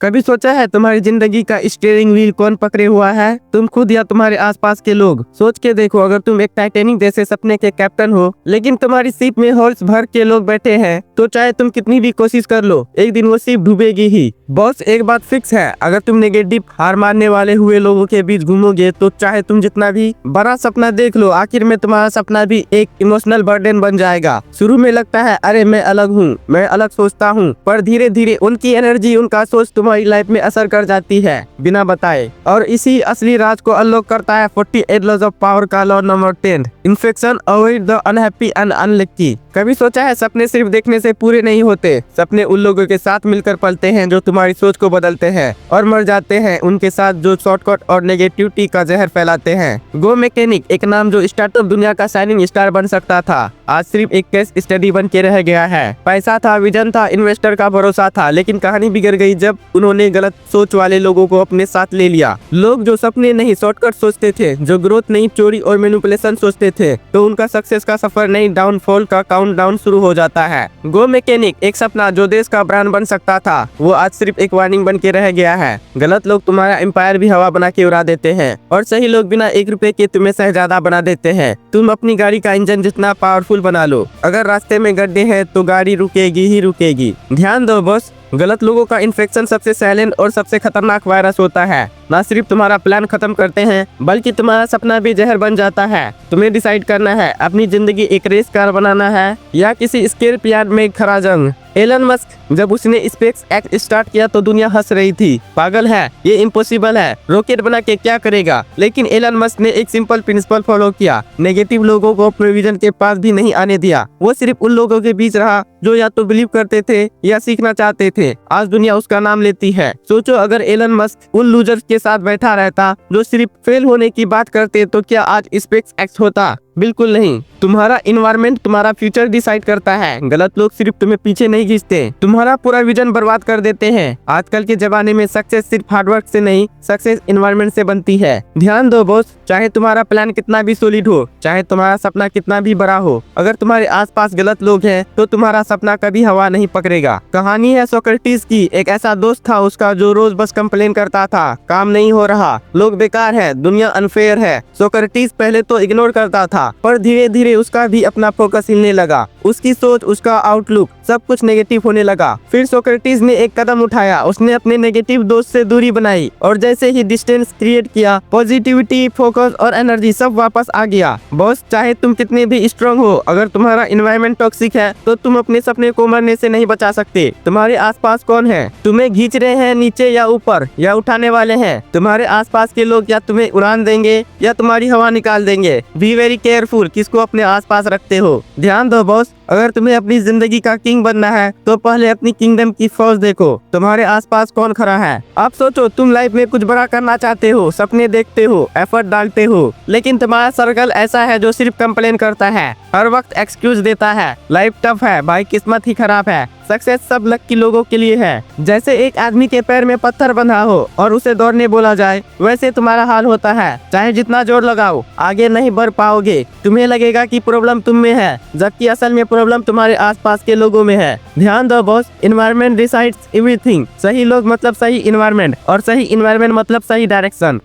कभी सोचा है तुम्हारी जिंदगी का स्टीयरिंग व्हील कौन पकड़े हुआ है? तुम खुद या तुम्हारे आसपास के लोग? सोच के देखो, अगर तुम एक टाइटैनिक जैसे सपने के कैप्टन हो, लेकिन तुम्हारी शिप में हॉर्स भर के लोग बैठे हैं, तो चाहे तुम कितनी भी कोशिश कर लो, एक दिन वो शिप डूबेगी ही। बॉस, एक बात फिक्स है, अगर तुम नेगेटिव हार मानने वाले हुए लोगों के बीच घूमोगे, तो चाहे तुम जितना भी बड़ा सपना देख लो, आखिर में तुम्हारा सपना भी एक इमोशनल बर्डन बन जाएगा। शुरू में लगता है अरे मैं अलग हूँ, मैं अलग सोचता हूँ, पर धीरे धीरे उनकी एनर्जी, उनका सोच तुम्हारी लाइफ में असर कर जाती है बिना बताए। और इसी असली राज को अनलॉक करता है 48 लॉज ऑफ पावर का law number 10, infection avoid the unhappy and unlucky. कभी सोचा है सपने सिर्फ देखने से पूरे नहीं होते? सपने उन लोगों के साथ मिलकर पलते हैं जो तुम्हारी सोच को बदलते हैं, और मर जाते हैं उनके साथ जो शॉर्टकट और नेगेटिविटी का जहर फैलाते हैं। गो मैकेनिक, एक नाम जो स्टार्टअप दुनिया का शाइनिंग स्टार बन सकता था, आज सिर्फ एक केस स्टडी बन के रह गया है। पैसा था, विजन था, इन्वेस्टर का भरोसा था, लेकिन कहानी बिगड़ गई जब उन्होंने गलत सोच वाले लोगों को अपने साथ ले लिया। लोग जो सपने नहीं शॉर्टकट सोचते थे, जो ग्रोथ नहीं चोरी और मैनिपुलेशन सोचते थे, तो उनका सक्सेस का सफर नहीं डाउनफॉल का काउंटडाउन शुरू हो जाता है। गो मैकेनिक, एक सपना जो देश का ब्रांड बन सकता था, वो आज सिर्फ एक वार्निंग बन के रह गया है। गलत लोग तुम्हारा एम्पायर भी हवा बना के उड़ा देते हैं, और सही लोग बिना 1 रुपए के तुम्हें शहजादा बना देते हैं। तुम अपनी गाड़ी का इंजन जितना पावरफुल बना लो, अगर रास्ते में गड्ढे हैं तो गाड़ी रुकेगी ही रुकेगी। ध्यान दो बॉस, गलत लोगों का इन्फेक्शन सबसे साइलेंट और सबसे खतरनाक वायरस होता है। ना सिर्फ तुम्हारा प्लान खत्म करते हैं, बल्कि तुम्हारा सपना भी जहर बन जाता है। तुम्हें डिसाइड करना है, अपनी जिंदगी एक रेस कार बनाना है या किसी स्केप यार्ड में खड़ा जंग। एलन मस्क, जब उसने स्पेस एक्स स्टार्ट किया तो दुनिया हंस रही थी, पागल है, ये इम्पॉसिबल है, रॉकेट बना के क्या करेगा। लेकिन एलन मस्क ने एक सिंपल प्रिंसिपल फॉलो किया, नेगेटिव लोगों को अपने विजन के पास भी नहीं आने दिया। वो सिर्फ उन लोगों के बीच रहा जो या तो बिलीव करते थे या सीखना चाहते थे। आज दुनिया उसका नाम लेती है। सोचो, अगर एलन मस्क उन लूजर्स के साथ बैठा रहता जो सिर्फ फेल होने की बात करते, तो क्या आज स्पेस एक्स होता? बिल्कुल नहीं। तुम्हारा इन्वायरमेंट तुम्हारा फ्यूचर डिसाइड करता है। गलत लोग सिर्फ तुम्हें पीछे नहीं खींचते, तुम्हारा पूरा विजन बर्बाद कर देते हैं। आजकल के जमाने में सक्सेस सिर्फ हार्डवर्क से नहीं, सक्सेस इन्वायरमेंट से बनती है। ध्यान दो बॉस, चाहे तुम्हारा प्लान कितना भी सॉलिड हो, चाहे तुम्हारा सपना कितना भी बड़ा हो, अगर तुम्हारे आसपास गलत लोग हैं, तो तुम्हारा सपना कभी हवा नहीं पकड़ेगा। कहानी है सोक्रेटिस की। एक ऐसा दोस्त था उसका जो रोज बस कंप्लेन करता था, काम नहीं हो रहा, लोग बेकार है, दुनिया अनफेयर है। सोक्रेटिस पहले तो इग्नोर करता था, पर धीरे धीरे उसका भी अपना फोकस हिलने लगा। उसकी सोच, उसका आउटलुक, सब कुछ नेगेटिव होने लगा। फिर सोक्रेटिस ने एक कदम उठाया, उसने अपने नेगेटिव दोस्त से दूरी बनाई, और जैसे ही डिस्टेंस क्रिएट किया, पॉजिटिविटी, फोकस और एनर्जी सब वापस आ गया। बॉस, चाहे तुम कितने भी स्ट्रांग हो, अगर तुम्हारा एनवायरनमेंट टॉक्सिक है, तो तुम अपने सपने को मरने से नहीं बचा सकते। तुम्हारे आसपास कौन है? तुम्हें खींच रहे हैं नीचे या ऊपर, या उठाने वाले हैं? तुम्हारे आसपास के लोग या तुम्हें उड़ान देंगे या तुम्हारी हवा निकाल देंगे। बी वेरी केयरफुल किसको अपने आसपास रखते हो। ध्यान दो बॉस, अगर तुम्हें अपनी जिंदगी का किंग बनना है, तो पहले अपनी किंगडम की फौज देखो, तुम्हारे आसपास कौन खड़ा है। अब सोचो, तुम लाइफ में कुछ बड़ा करना चाहते हो, सपने देखते हो, एफर्ट डालते हो, लेकिन तुम्हारा सर्कल ऐसा है जो सिर्फ कंप्लेन करता है, हर वक्त एक्सक्यूज देता है। लाइफ टफ है भाई, किस्मत ही खराब है। सक्सेस सब लकी लोगों के लिए है। जैसे एक आदमी के पैर में पत्थर बंधा हो और उसे दौड़ने बोला जाए, वैसे तुम्हारा हाल होता है। चाहे जितना जोर लगाओ, आगे नहीं बढ़ पाओगे। तुम्हें लगेगा कि प्रॉब्लम तुम में है, जबकि असल में प्रॉब्लम तुम्हारे आसपास के लोगों में है। ध्यान दो बॉस, एनवायरनमेंट डिसाइड्स एवरीथिंग। सही लोग मतलब सही एनवायरनमेंट, और सही एनवायरनमेंट मतलब सही डायरेक्शन।